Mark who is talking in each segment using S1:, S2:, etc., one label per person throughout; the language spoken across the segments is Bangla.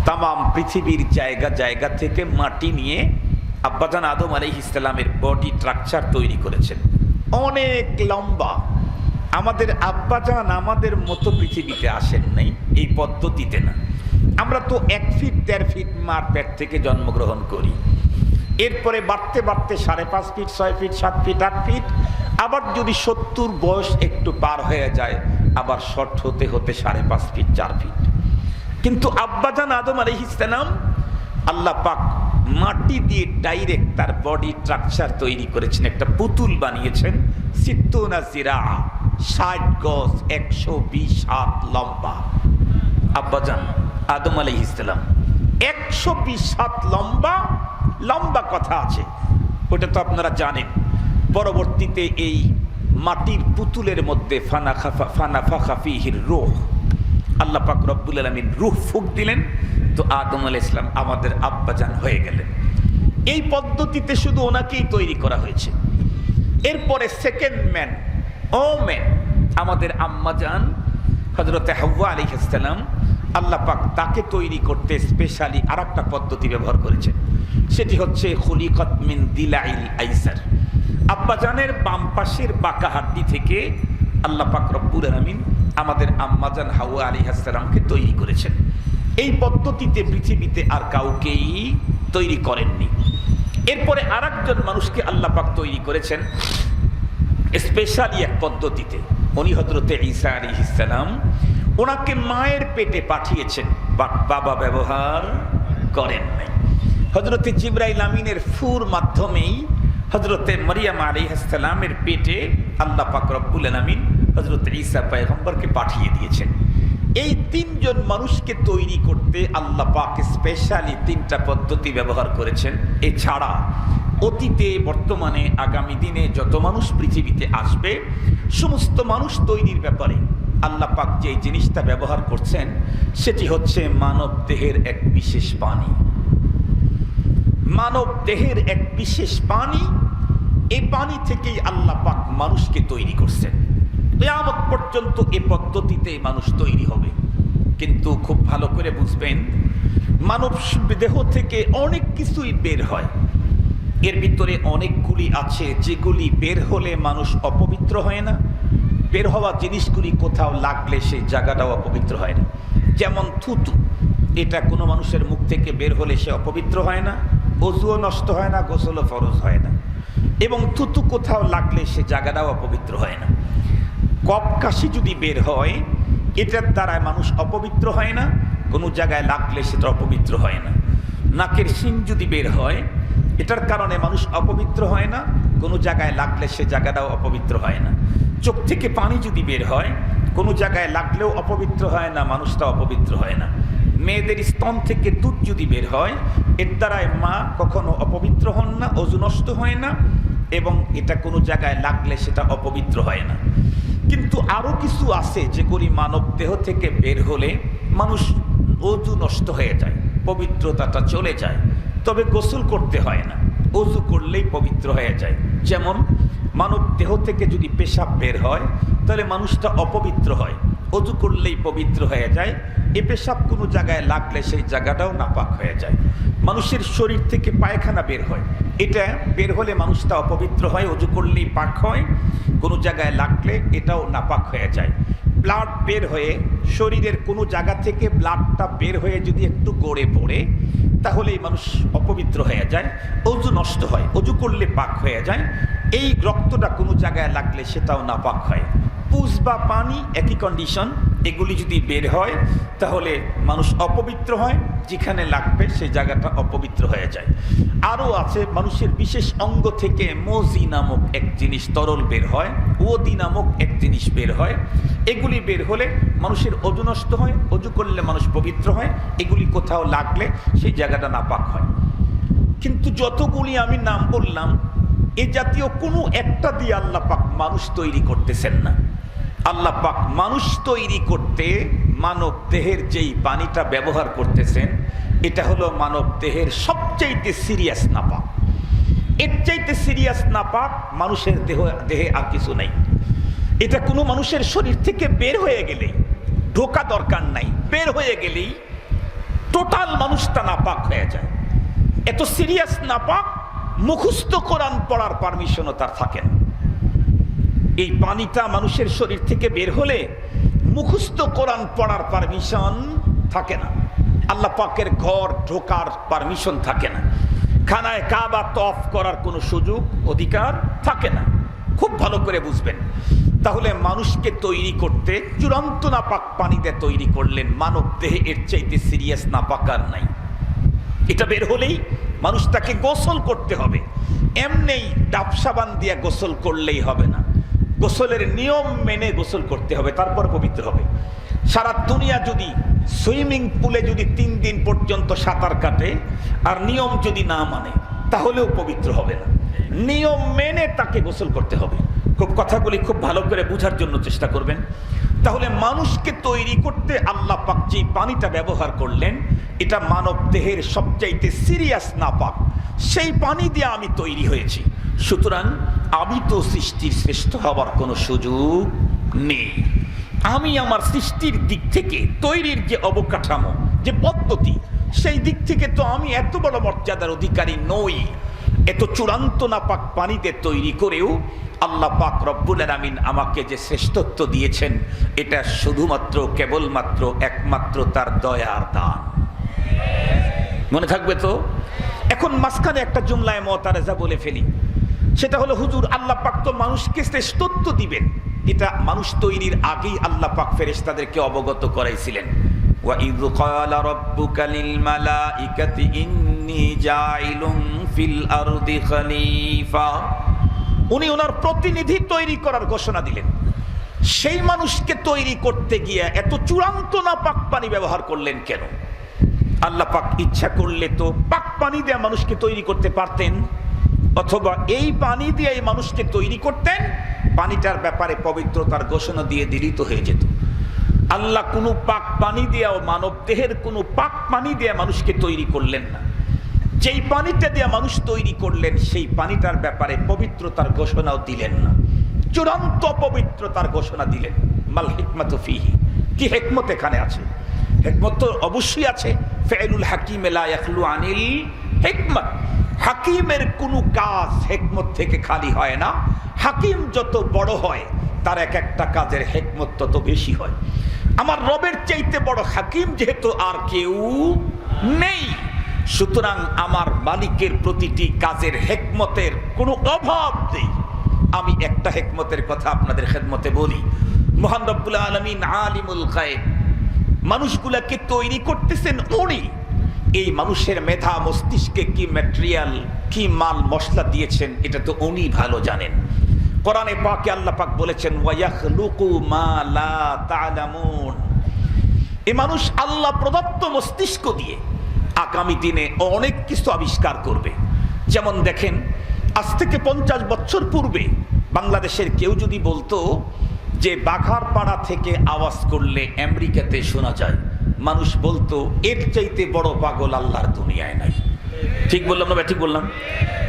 S1: তামাম পৃথিবীর জায়গা জায়গা থেকে মাটি নিয়ে আব্বাজান আদম আলাইহিস সালামের বডি স্ট্রাকচার তৈরি করেছেন। অনেক লম্বা। আমাদের আব্বাজান আমাদের মতো পৃথিবীতে আসেন নাই এই পদ্ধতিতে না। আমরা তো 1 ফিট 1.5 ফিট মার পেট থেকে জন্মগ্রহণ করি, এরপরে বাড়তে বাড়তে 5.5 ফিট 6 ফিট 7 ফিট 8 ফিট, আবার যদি 70 বয়স একটু পার হয়ে যায় আবার শর্ট হতে হতে 5.5 ফিট 4 ফিট। কিন্তু আব্বাজান আদম আলাইহিস সালাম আল্লাহ পাক মাটি দিয়ে ডাইরেক্ট তার বডি স্ট্রাকচার তৈরি করেছেন, একটা পুতুল বানিয়েছেন। 60 জিরা, 60 গজ, 120 হাত লম্বা। আব্বাজান আদম আলাইহিস সালাম 120 হাত লম্বা। লম্বা কথা আছে, ওটা তো আপনারা জানেন। পরবর্তীতে এই মাটির পুতুলের মধ্যে ফানাফাখা ফীহির রূহ, আল্লাহ পাক রব্বুল আলামিন রূহ ফুঁক দিলেন, তো আদম আলাইহিস সালাম আমাদের আব্বাজান হয়ে গেলেন। এই পদ্ধতিতে শুধু ওনাকেই তৈরি করা হয়েছে। এরপরে সেকেন্ড ম্যান, আমাদের আম্মাজান হযরতে হাওয়া আলাইহিস সালাম, আল্লাহ পাক তাকে তৈরি করতে স্পেশালি আরেকটা পদ্ধতি ব্যবহার করেছেন, সেটি হচ্ছে খুলিকাত মিন দিলাইল আইসার। আব্বাজানের বাম পাশের বাঁকা হাড্ডি থেকে আল্লাহ পাক রব্বুল আলামিন আমাদের আম্মাজান হাওয়া আলাইহিস সালামকে তৈরি করেছেন। এই পদ্ধতিতে পৃথিবীতে আর কাউকেই তৈরি করেননি। এরপরে আরেকজন মানুষকে আল্লাহ পাক তৈরি করেছেন স্পেশালি এক পদ্ধতিতে। উনি হযরতে ঈসা আলাইহিস সালাম, ওনাকে মায়ের পেটে পাঠিয়েছেন, বাবা ব্যবহার করেন নাই। হযরতে জিবরাইল আমিনের ফুর মাধ্যমেই হযরতে মারিয়াম আলাইহিস সালামের পেটে আল্লাহ পাক রব্বুল আলামিন হযরত ঈসা পয়গম্বরকে পাঠিয়ে দিয়েছেন। এই 3 জন মানুষকে তৈরি করতে আল্লাহ পাক স্পেশালি 3টা পদ্ধতি ব্যবহার করেছেন। এছাড়া অতীতে, বর্তমানে, আগামী দিনে যত মানুষ পৃথিবীতে আসবে সমস্ত মানুষ তৈরির ব্যাপারে আল্লাহ পাক যে জিনিসটা ব্যবহার করছেন সেটি হচ্ছে মানব দেহের এক বিশেষ পানি। মানব দেহের এক বিশেষ পানি, এই পানি থেকেই আল্লাহ পাক মানুষকে তৈরি করছেন। কিয়ামত পর্যন্ত এই পদ্ধতিতে মানুষ তৈরি হবে। কিন্তু খুব ভালো করে বুঝবেন, মানব দেহ থেকে অনেক কিছুই বের হয়। এর ভিতরে অনেকগুলি আছে যেগুলি বের হলে মানুষ অপবিত্র হয় না। বের হওয়া জিনিসগুলি কোথাও লাগলে সেই জায়গাটাও অপবিত্র হয় না। যেমন থুতু, এটা কোনো মানুষের মুখ থেকে বের হলে সে অপবিত্র হয় না, ওযুও নষ্ট হয় না, গোসলও ফরজ হয় না। এবং থুতু কোথাও লাগলে সে জায়গাটাও অপবিত্র হয় না। কফ কাশি যদি বের হয়, এটার দ্বারা মানুষ অপবিত্র হয় না, কোনো জায়গায় লাগলে সেটা অপবিত্র হয় না। নাকের শিং যদি বের হয়, এটার কারণে মানুষ অপবিত্র হয় না, কোনো জায়গায় লাগলে সে জায়গাটাও অপবিত্র হয় না। চোখ থেকে পানি যদি বের হয়, কোনো জায়গায় লাগলেও অপবিত্র হয় না, মানুষটা অপবিত্র হয় না। মেয়েদের স্তন থেকে দুধ যদি বের হয়, এর দ্বারায় মা কখনো অপবিত্র হন না, ওযু নষ্ট হয় না, এবং এটা কোনো জায়গায় লাগলে সেটা অপবিত্র হয় না। কিন্তু আরও কিছু আছে যেগুলি মানব দেহ থেকে বের হলে মানুষ ওযু নষ্ট হয়ে যায়, পবিত্রতাটা চলে যায়, তবে গোসল করতে হয় না, ওযু করলেই পবিত্র হয়ে যায়। যেমন মানব দেহ থেকে যদি পেশাব বের হয় তাহলে মানুষটা অপবিত্র হয়, ওযু করলেই পবিত্র হয়ে যায়। এ পেশাব কোনো জায়গায় লাগলে সেই জায়গাটাও নাপাক হয়ে যায়। মানুষের শরীর থেকে পায়খানা বের হয়, এটা বের হলে মানুষটা অপবিত্র হয়, ওযু করলেই পাক হয়, কোনো জায়গায় লাগলে এটাও নাপাক হয়ে যায়। ব্লাড বের হয়ে শরীরের কোনো জায়গা থেকে ব্লাডটা বের হয়ে যদি একটু গড়ে পড়ে তাহলেই মানুষ অপবিত্র হয়ে যায়, ওযু নষ্ট হয়, ওযু করলে পাক হয়ে যায়। এই রক্তটা কোনো জায়গায় লাগলে সেটাও নাপাক হয়। পুজ বা পানি একই কন্ডিশন, এগুলি যদি বের হয় তাহলে মানুষ অপবিত্র হয়, যেখানে লাগবে সেই জায়গাটা অপবিত্র হয়ে যায়। আরও আছে, মানুষের বিশেষ অঙ্গ থেকে মজি নামক এক জিনিস তরল বের হয়, ওদি নামক এক জিনিস বের হয়। এগুলি বের হলে মানুষের ওযু নষ্ট হয়, ওযু করলে মানুষ পবিত্র হয়, এগুলি কোথাও লাগলে সেই জায়গাটা নাপাক হয়। কিন্তু যতগুলি আমি নাম বললাম, এ জাতীয় কোনো একটা দিয়ে আল্লাহ পাক মানুষ তৈরি করতেছেন না। আল্লাহ পাক মানুষ তৈরি করতে মানব দেহের যেই পানিটা ব্যবহার করতেছেন, এটা হলো মানব দেহের সবচাইতে সিরিয়াস নাপাক। এর চাইতে সিরিয়াস নাপাক মানুষের দেহে আর কিছু নেই। এটা কোনো মানুষের শরীর থেকে বের হয়ে গেলেই, ঢোকা দরকার নাই, বের হয়ে গেলেই টোটাল মানুষটা নাপাক হয়ে যায়। এত সিরিয়াস নাপাক, মুখস্থ কোরআন পড়ার পারমিশনও তার থাকে না। এই পানিটা মানুষের শরীর থেকে বের হলে মুখস্থ কোরআন পড়ার পারমিশন থাকে না, আল্লাহ পাকের ঘর ঢোকার পারমিশন থাকে না, খানায় কাবা তফ করার কোনো সুযোগ অধিকার থাকে না। খুব ভালো করে বুঝবেন। তাহলে মানুষকে তৈরি করতে চূড়ান্ত নাপাক পানিতে তৈরি করলেন, মানব দেহে এর চাইতে সিরিয়াস নাপাক আর নাই। এটা বের হলেই মানুষটাকে গোসল করতে হবে। এমনি ডাব সাবান দিয়ে গোসল করলেই হবে না, গোসলের নিয়ম মেনে গোসল করতে হবে, তারপর পবিত্র হবে। সারা দুনিয়া যদি সুইমিং পুলে যদি 3 দিন পর্যন্ত সাঁতার কাটে আর নিয়ম যদি না মানে, তাহলেও পবিত্র হবে না। নিয়ম মেনে তাকে গোসল করতে হবে। খুব কথাগুলি খুব ভালো করে বোঝার জন্য চেষ্টা করবেন। তাহলে মানুষকে তৈরি করতে আল্লাহ পাক যে পানিটা ব্যবহার করলেন, এটা মানব দেহের সবচাইতে সিরিয়াস নাপাক, সেই পানি দিয়ে আমি তৈরি হয়েছি। সুতরাং আমি তো সৃষ্টির শ্রেষ্ঠ হওয়ার কোনো সুযোগ নেই। আমি আমার সৃষ্টির দিক থেকে তৈরির যে অবকাঠামো, যে পদ্ধতি, সেই দিক থেকে তো আমি এত বড় মর্যাদার অধিকারী নই। এত চূড়ান্ত নাপাক পানিতে তৈরি করেও আল্লাহ পাক রব্বুল আলামিন আমাকে যে শ্রেষ্ঠত্ব দিয়েছেন, এটা শুধুমাত্র কেবলমাত্র একমাত্র তার দয়ার দান। মনে থাকবে তো? এখন মাঝখানে একটা জুমলায় মুতারাজা বলে ফেলি, সেটা হলো হুজুর আল্লাহ পাক তো মানুষকে শ্রেষ্ঠত্ব দিবেন, এটা মানুষ তৈরির আগেই আল্লাহ পাক ফেরেশতাদেরকে অবগত করাইছিলেন। وَإِذْ قَالَ رَبُّكَ لِلْمَلَائِكَةِ إِنِّي جَاعِلٌ فِي الْأَرْضِ خَلِيفَةً। উনি ওনার প্রতিনিধি তৈরি করার ঘোষণা দিলেন। সেই মানুষকে তৈরি করতে গিয়ে এত চূড়ান্ত নাপাক পানি ব্যবহার করলেন কেন? আল্লাহ পাক ইচ্ছা করলে তো পাক পানি দিয়ে মানুষকে তৈরি করতে পারতেন, অথবা এই পানি দিয়ে এই মানুষকে তৈরি করতেন, পানিটার ব্যাপারে পবিত্রতার ঘোষণা দিয়ে দিলেই তো হয়ে যেত। আল্লাহ কোনো পাক পানি দিয়ে, মানব দেহের কোনো পাক পানি দিয়ে মানুষকে তৈরি করলেন না। যেই পানিটা দিয়ে মানুষ তৈরি করলেন, সেই পানিটার ব্যাপারে পবিত্রতার ঘোষণাও দিলেন না, চূড়ান্ত পবিত্রতার ঘোষণা দিলেন। মাল হিকমাতু ফিহি, কি হিকমত এখানে আছে? হিকমত তো অবশ্যই আছে। ফাইলুল হাকিম লা ইয়াখলু আনিল হিকমত। হাকিমের কোনো কাজ হিকমত থেকে খালি হয় না। হাকিম যত বড় হয়, তার এক একটা কাজের হিকমত তত বেশি হয়। আমার রবের চাইতে বড় হাকিম যেহেতু আর কেউ নেই, সুতরাং আমার মালিকের প্রতিটি কাজের হিকমতের কোনো অভাব নেই। আমি একটা হিকমতের কথা আপনাদের খেদমতে বলি। মহান রব্বুল আলামিন আলিমুল গায়ব, মানুষগুলাকে তৈরি করতেছেন উনি। এই মানুষের মেধা মস্তিষ্কে কি ম্যাটেরিয়াল, কি মাল মশলা দিয়েছেন, এটা তো উনি ভালো জানেন। কোরআনে পাকে আল্লাহ পাক বলেছেন, ওয়ায়াখলুকু মা লা তা'লামুন। এই মানুষ আল্লাহ প্রদত্ত মস্তিষ্ক দিয়ে আগামী দিনে অনেক কিছু আবিষ্কার করবে। যেমন দেখেন, আজ থেকে 50 বছর পূর্বে বাংলাদেশের কেউ যদি বলতো যে বাঘারপাড়া থেকে আওয়াজ করলে আমেরিকাতে শোনা যায়, মানুষ বলতো এর চাইতে বড় পাগল আল্লাহর দুনিয়ায় নাই। ঠিক বললাম না? ঠিক বললাম।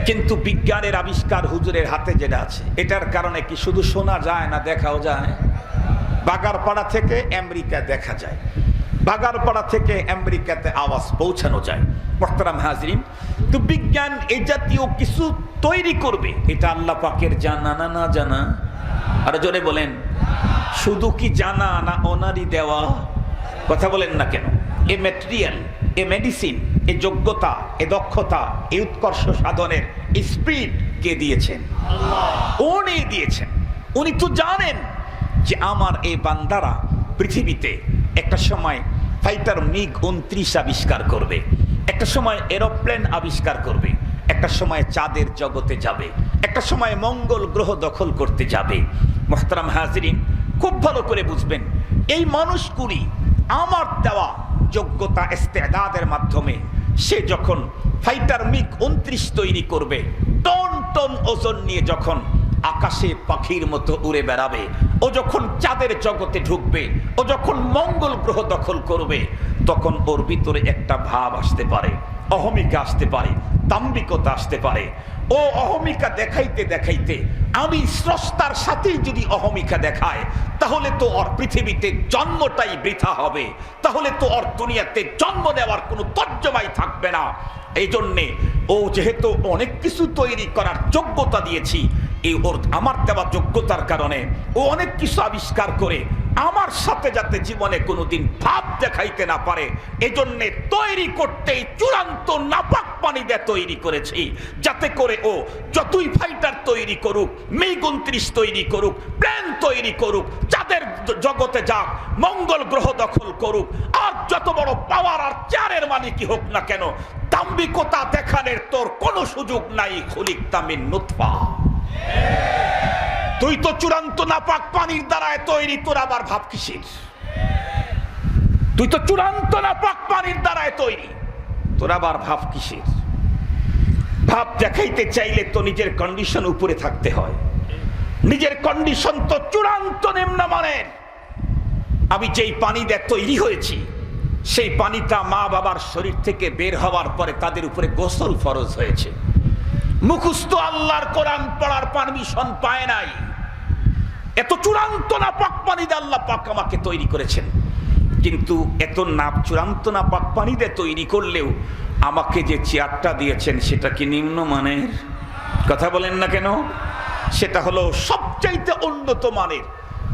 S1: কিন্তু বিজ্ঞানের আবিষ্কার হুজুরের হাতে যেটা আছে, এটার কারণে কি শুধু শোনা যায় না, দেখাও যায়। বাগারপাড়া থেকে আমেরিকা দেখা যায়, বাগারপাড়া থেকে আমেরিকাতে আওয়াজ পৌঁছানো যায়। মোহতারাম হাজরিন, তো বিজ্ঞান এই জাতীয় কিছু তৈরি করবে, এটা আল্লাহ পাকের জানা না না জানা? আর জোরে বলেন, শুধু কি জানা না ওনারই দেওয়া? কথা বলেন না কেন? এ ম্যাটেরিয়াল, এ মেডিসিন, এ যোগ্যতা, এ দক্ষতা, এই উৎকর্ষ সাধনের স্পিড কে দিয়েছেন? উনি দিয়েছেন। উনি তো জানেন যে আমার এই বান্দারা পৃথিবীতে একটা সময় ফাইটার মিগ 29 আবিষ্কার করবে, একটা সময় এরোপ্লেন আবিষ্কার করবে, একটা সময় চাঁদের জগতে যাবে, একটা সময় মঙ্গল গ্রহ দখল করতে যাবে। মুহতারাম হাজিরিন, খুব ভালো করে বুঝবেন, এই মানুষগুলি আমার দেওয়া যোগ্যতা ইস্তেদাদের মাধ্যমে সে যখন ফাইটার মিগ 29 তৈরি করবে, টন টন ওজন নিয়ে যখন আকাশে পাখির মতো উড়ে বেড়াবে, ও যখন চাঁদের জগতে ঢুকবে, ও যখন মঙ্গল গ্রহ দখল করবে, তখন ওর ভিতরে একটা ভাব আসতে পারে, অহমিকা আসতে পারে, দাম্ভিকতা আসতে পারে। ও অহমিকা দেখাইতে দেখাইতে আমি স্রষ্টার সাথেই যদি অহমিকা দেখায়, তাহলে তো ওর পৃথিবীতে জন্মটাই বৃথা হবে, তাহলে তো ওর দুনিয়াতে জন্ম নেওয়ার কোনো তর্জমাই থাকবে না। এই জন্যে ও যেহেতু অনেক কিছু তৈরি করার যোগ্যতা দিয়েছি, এই ওর আমার দেওয়া যোগ্যতার কারণে ও অনেক কিছু আবিষ্কার করে আমার সাথে যাতে জীবনে কোনোদিন ভাব দেখাইতে না পারে, এজন্যে তৈরি করতেই চূড়ান্ত নাপাক পানি দিয়ে তৈরি করেছি, যাতে করে ও যতই ফাইটার তৈরি করুক, মিগ-29 তৈরি করুক, প্লেন তৈরি করুক, যাদের জগতে যাক, মঙ্গল গ্রহ দখল করুক, আর যত বড় পাওয়ার আর চেয়ারের মালিকই হোক না কেন, দাম্ভিকতা দেখানোর তোর কোনো সুযোগ নাই। খুলিকতা মিন নুতফা। তুই তো চূড়ান্ত নাপাক পানির দ্বারায় তৈরি, তোর আবার ভাব কিসের? তুই তো চূড়ান্ত নাপাক পানির দ্বারায় তৈরি, তোর আবার ভাব কিসের? ভাব দেখাইতে চাইলে তো নিজের কন্ডিশন উপরে থাকতে হয়। নিজের কন্ডিশন তো চূড়ান্ত নিম্নমানের। আমি যেই পানি দিয়ে তৈরি হয়েছি, সেই পানিটা মা বাবার শরীর থেকে বের হওয়ার পরে তাদের উপরে গোসল ফরজ হয়েছে। মুখস্থ আল্লাহর কোরআন পড়ার পারমিশন পায় নাই। এত চূড়ান্ত নাপাক পানি দিয়ে আল্লাহ পাক আমাকে তৈরি করেছেন। কিন্তু এত চূড়ান্ত নাপাক পানি দিয়ে তৈরি করলেও আমাকে যে চেয়ারটা দিয়েছেন সেটা কি নিম্নমানের? কথা বলেন না কেন? সেটা হলো সবচাইতে উন্নত মানের।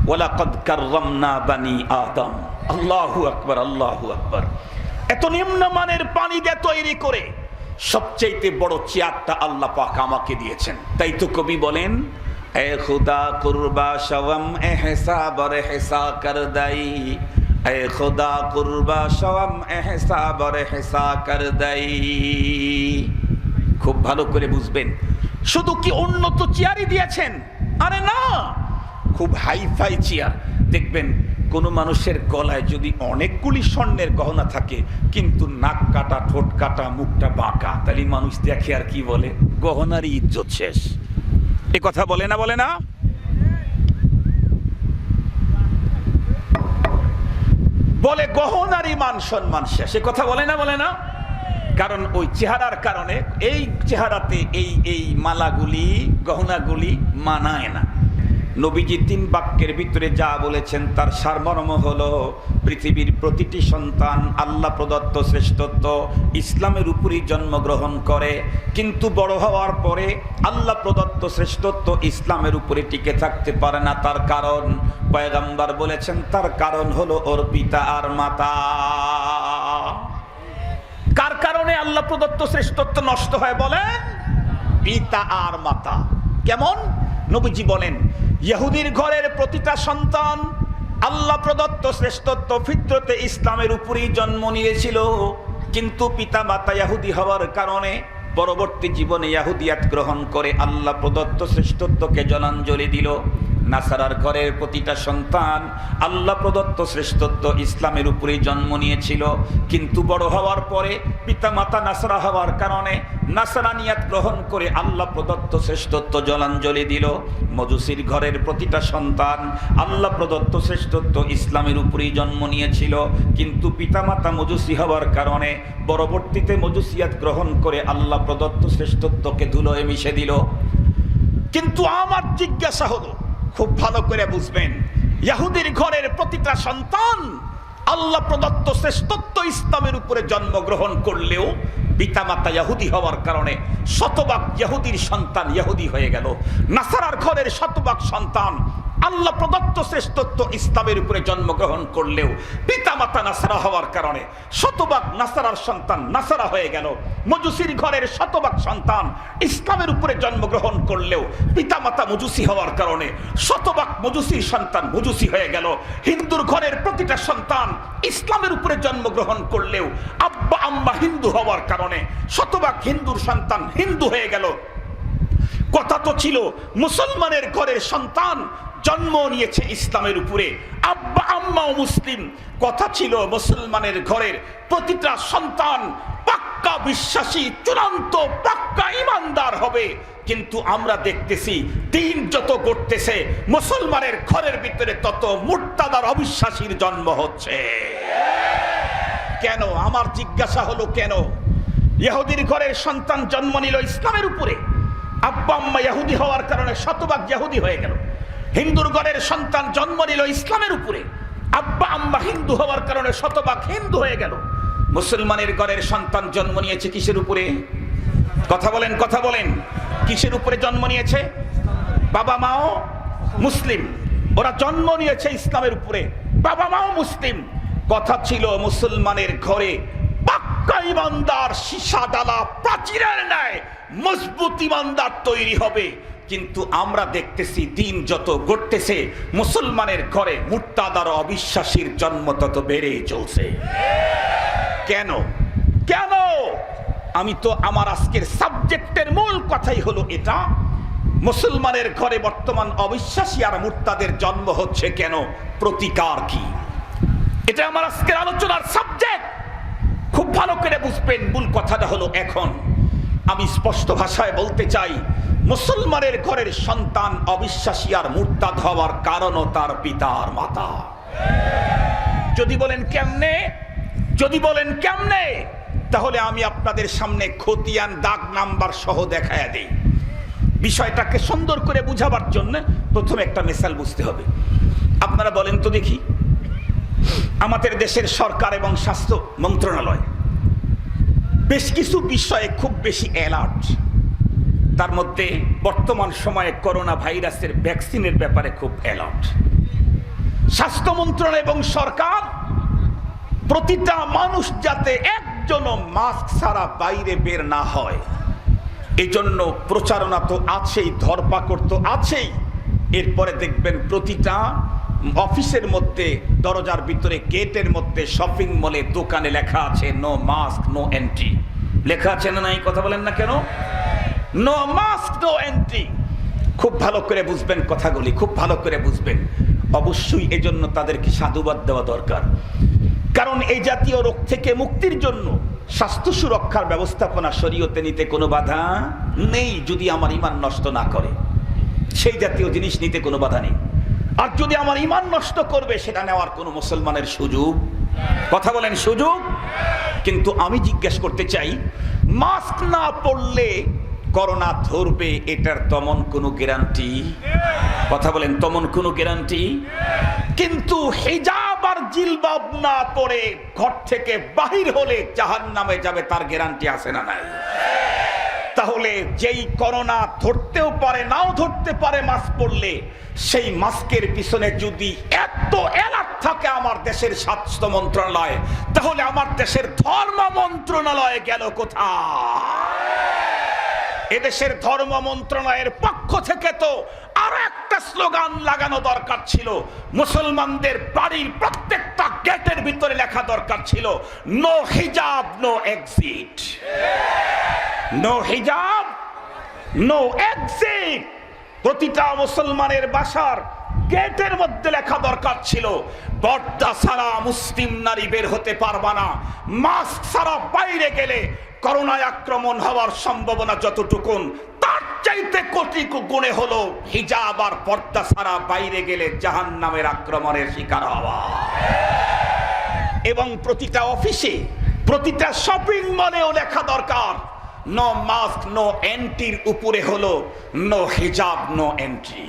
S1: ওয়ালাকাদ কাররামনা বানি আদম। আল্লাহু আকবার, আল্লাহু আকবার। এত নিম্নমানের পানি দিয়ে তৈরি করে সবচাইতে বড় চেয়ারটা আল্লাহ পাক আমাকে দিয়েছেন। তাই তো কবি বলেন, এ খুদা কুরবা শওয়াম এহসা বর হেসা কর দাই, এ খুদা কুরবা শওয়াম এহসা বর হেসা কর দাই। খুব ভালো করে বুঝবেন, শুধু কি উন্নত চেয়ারই দিয়েছেন? আরে না, খুব হাইফাই চেয়ার। দেখবেন কোন মানুষের গলায় যদি অনেকগুলি স্বর্ণের গহনা থাকে, কিন্তু নাক কাটা, ঠোঁট কাটা, মুখটা বাঁকা, তাহলে মানুষ দেখে আর কি বলে? গহনারই ইজ্জত শেষ। এ কথা বলে না? বলে না? বলে গহনারই মান সম্মান শেষ। এ কথা বলে না? বলে না? কারণ ওই চেহারার কারণে, এই চেহারাতে এই মালাগুলি, গহনাগুলি মানায় না। নবীজি 3 বাক্যের ভিতরে যা বলেছেন তার সারমর্ম হলো, পৃথিবীর প্রতিটি সন্তান আল্লাহ প্রদত্ত শ্রেষ্ঠত্ব ইসলামের উপরই জন্মগ্রহণ করে, কিন্তু বড় হওয়ার পরে আল্লাহ প্রদত্ত শ্রেষ্ঠত্ব ইসলামের উপরে টিকে থাকতে পারে না। তার কারণ পয়গম্বর বলেছেন, তার কারণ হলো ওর পিতা আর মাতা। কার কারণে আল্লাহ প্রদত্ত শ্রেষ্ঠত্ব নষ্ট হয় বলেন? পিতা আর মাতা। কেমন? নবীজি বলেন, ইহুদির ঘরের প্রতিটা সন্তান আল্লাহ প্রদত্ত শ্রেষ্ঠত্ব ফিতরতে ইসলামের উপরই জন্ম নিয়েছিল, কিন্তু পিতা মাতা ইহুদি হওয়ার কারণে পরবর্তী জীবনে ইহুদিয়াত গ্রহণ করে আল্লাহ প্রদত্ত শ্রেষ্ঠত্বকে জলাঞ্জলি দিল। নাসারার ঘরের প্রতিটা সন্তান আল্লাহ প্রদত্ত শ্রেষ্ঠত্ব ইসলামের উপরেই জন্ম নিয়েছিল, কিন্তু বড় হওয়ার পরে পিতা মাতা নাসারা হওয়ার কারণে নাসারানিয়াত গ্রহণ করে আল্লাহ প্রদত্ত শ্রেষ্ঠত্ব জলাঞ্জলি দিল। মজুসির ঘরের প্রতিটা সন্তান আল্লাহ প্রদত্ত শ্রেষ্ঠত্ব ইসলামের উপরেই জন্ম নিয়েছিল, কিন্তু পিতা মাতা মজুসি হওয়ার কারণে পরবর্তীতে মজুসিয়াত গ্রহণ করে আল্লাহ প্রদত্ত শ্রেষ্ঠত্বকে ধুলোয় মিশে দিল। কিন্তু আমার জিজ্ঞাসা হলো, খুব ভালো করে বুঝবেন, ইহুদির ঘরের প্রতিটা সন্তান আল্লাহ প্রদত্ত শ্রেষ্ঠত্ব ইসলামের উপরে জন্মগ্রহণ করলেও পিতামাতা ইহুদি হওয়ার কারণে শতভাগ ইহুদির সন্তান ইহুদি হয়ে গেল। নাসারার ঘরের শতভাগ সন্তান আল্লাহ প্রদত্ত শ্রেষ্ঠত্ব ইসলামের উপরে জন্মগ্রহণ করলেও পিতামাতা নাসারা হওয়ার কারণে শতভাগ নাসারার সন্তান নাসারা হয়ে গেল। মজুসির ঘরের শতভাগ সন্তান ইসলামের উপরে জন্মগ্রহণ করলেও পিতামাতা মজুসি হওয়ার কারণে শতভাগ মজুসির সন্তান মজুসি হয়ে গেল। হিন্দুর ঘরের প্রতিটা সন্তান ইসলামের উপরে জন্মগ্রহণ করলেও আব্বা আম্মা হিন্দু হওয়ার কারণে শতভাগ হিন্দুর সন্তান হিন্দু হয়ে গেল। কথা তো ছিল মুসলমানের ঘরের সন্তান জন্ম নিয়েছে ইসলামের উপরে, আব্বা আম্মাও মুসলিম। কথা ছিল মুসলমানের ঘরের প্রতিটা সন্তান পাক্কা বিশ্বাসী, চূড়ান্ত পাক্কা ইমানদার হবে। কিন্তু আমরা দেখতেছি দিন যত ঘটতেছে মুসলমানের ঘরের ভিতরে তত মুর্তাদার অবিশ্বাসীর জন্ম হচ্ছে। কেন? আমার জিজ্ঞাসা হলো কেন? ইহুদির ঘরের সন্তান জন্ম নিল ইসলামের উপরে, আব্বা আম্মা ইহুদি হওয়ার কারণে শতভাগ ইহুদি হয়ে গেল। হিন্দুর ঘরের সন্তান জন্ম নিল ইসলামের উপরে, আব্বা আম্মা হিন্দু হওয়ার কারণে শতভাগ হিন্দু হয়ে গেল। মুসলমানের ঘরের সন্তান জন্ম নিয়েছে কিসের উপরে? কথা বলেন, কথা বলেন। কিসের উপরে জন্ম নিয়েছে? বাবা মাও মুসলিম, ওরা জন্ম নিয়েছে ইসলামের উপরে, বাবা মাও মুসলিম। কথা ছিল মুসলমানের ঘরে পাক্কা ইমানদার, সীসা ডালা প্রাচীরের ন্যায় মজবুত ইমানদার তৈরি হবে। কিন্তু আমরা দেখতেছি দিন যত ঘটতেছে মুসলমানের ঘরে মুরতাদ আর অবিশ্বাসীর জন্ম তত বেড়েই চলছে। কেন? কেন? আমি তো আমার আজকের সাবজেক্টের মূল কথাই হলো এটা, মুসলমানের ঘরে বর্তমান অবিশ্বাসী আর মুরতাদের জন্ম হচ্ছে কেন, প্রতিকার কি? এটা আমার আজকের আলোচনার সাবজেক্ট। খুব ভালো করে বুঝবেন। মূল কথাটা হলো, এখন আমি স্পষ্ট ভাষায় বলতে চাই, মুসলমানের ঘরের সন্তান অবিশ্বাসী আর মুরতাদ হওয়ার কারণও তার পিতার মাতা। যদি বলেন কেমনে, যদি বলেন কেমনে, তাহলে আমি আপনাদের সামনে খতিয়ান দাগ নাম্বার সহ দেখায়া দেই। বিষয়টাকে সুন্দর করে বুঝাবার জন্য প্রথমে একটা মিসাল বুঝতে হবে। আপনারা বলেন তো দেখি, আমাদের দেশের সরকার এবং স্বাস্থ্য মন্ত্রণালয় বেশ কিছু বিষয়ে খুব বেশি অ্যালার্ট। তার মধ্যে বর্তমান সময়ে করোনা ভাইরাসের ভ্যাকসিনের ব্যাপারে খুব অ্যালার্ট। স্বাস্থ্য মন্ত্রণালয় এবং সরকার প্রতিটা মানুষ যাতে একজনও মাস্ক ছাড়া বাইরে বের না হয়, এই জন্য প্রচারণা তো আছেই, ধরপাকড় তো আছেই। এরপরে দেখবেন প্রতিটা অফিসের মধ্যে, দরজার ভিতরে, গেটের মধ্যে, শপিং মলে, দোকানে লেখা আছে নো মাস্ক নো এন্ট্রি। লেখা আছে না নাই? কথা বলেন না কেন? No mask no entry. খুব ভালো করে বুঝবেন কথাগুলি, খুব ভালো করে বুঝবেন। অবশ্যই এজন্য তাদেরকে সাধুবাদ দেওয়া দরকার, কারণ এই জাতীয় রোগ থেকে মুক্তির জন্য স্বাস্থ্য সুরক্ষার ব্যবস্থাপনা শরীয়তে নিতে কোনো বাধা নেই, যদি আমার ঈমান নষ্ট না করে। সেই জাতীয় জিনিস নিতে কোনো বাধা নেই। আর যদি আমার ঈমান নষ্ট করবে, সেটা নেওয়ার কোনো মুসলমানের সুযোগ, কথা বলেন, সুযোগ। কিন্তু আমি জিজ্ঞেস করতে চাই, মাস্ক না পরলে করোনা ধরবে, এটার তেমন কোনো গ্যারান্টি? কথা বলেন, তেমন কোনো গ্যারান্টি? কিন্তু হিজাব আর জিলবাব না পরে ঘর থেকে বাহির হলে জাহান্নামে যাবে, তার গ্যারান্টি আছে না নাই? তাহলে যেই করোনা ধরতেও পারে, নাও ধরতে পারে মাস্ক পরলে, সেই মাস্কের পিছনে যদি এত অ্যালার্ট থাকে আমার দেশের স্বাস্থ্য মন্ত্রণালয়, তাহলে আমার দেশের ধর্ম মন্ত্রণালয় গেল কোথায়? এদেশের ধর্ম মন্ত্রণালয়ের পক্ষ থেকে তো আরো একটা স্লোগান লাগানো দরকার ছিল। মুসলমানদের বাড়ির প্রত্যেকটা গেটের ভিতরে লেখা দরকার ছিল নো হিজাব নো এক্সিট, নো হিজাব নো এক্সিট। প্রতিটা মুসলমানের বাসার গেটের মধ্যে লেখা দরকার ছিল পর্দা ছাড়া মুসলিম নারী বের হতে পারবা না, মাস্ক ছাড়া বাইরে গেলে করোনায় আক্রমণ হওয়ার সম্ভাবনা যতটুকুন, তার চাইতে কোটি গুণে হলো হিজাব আর পর্দা ছাড়া বাইরে গেলে জাহান্নামের আক্রমণের শিকার হওয়া। এবং প্রতিটা অফিসে, প্রতিটা শপিং মলেও লেখা দরকার নো মাস্ক নো এন্ট্রির উপরে হলো নো হিজাব নো এন্ট্রি।